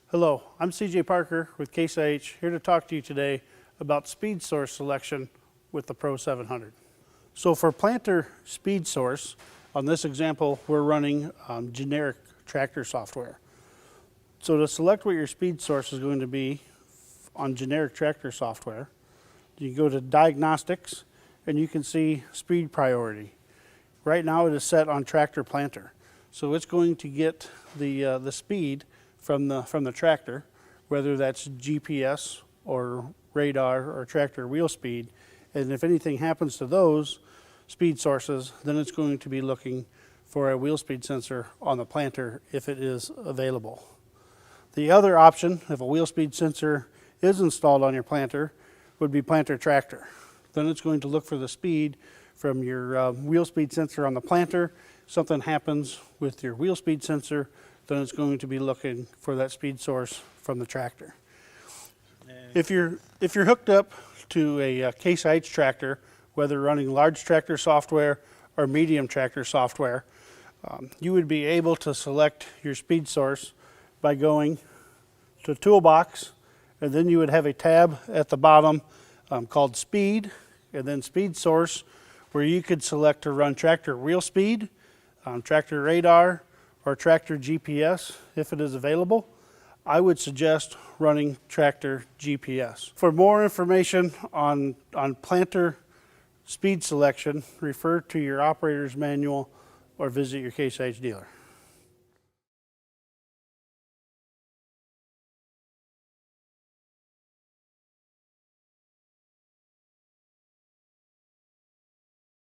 Hello, I'm CJ Parker with Case IH, here to talk to you today about speed source selection with the Pro 700. So for planter speed source, on this example, we're running generic tractor software. So to select what your speed source is going to be on generic tractor software, you go to Diagnostics and you can see speed priority. Right now it is set on tractor planter. So it's going to get the speed from the tractor, whether that's GPS or radar or tractor wheel speed. And if anything happens to those speed sources, then it's going to be looking for a wheel speed sensor on the planter if it is available. The other option, if a wheel speed sensor is installed on your planter, would be planter tractor. Then it's going to look for the speed from your wheel speed sensor on the planter. Something happens with your wheel speed sensor, then it's going to be looking for that speed source from the tractor. If you're hooked up to a Case IH tractor, whether running large tractor software or medium tractor software, you would be able to select your speed source by going to Toolbox, and then you would have a tab at the bottom called Speed, and then Speed Source, where you could select to run tractor wheel speed, tractor radar, or tractor GPS if it is available. I would suggest running tractor GPS. For more information on planter speed selection, refer to your operator's manual or visit your Case IH dealer.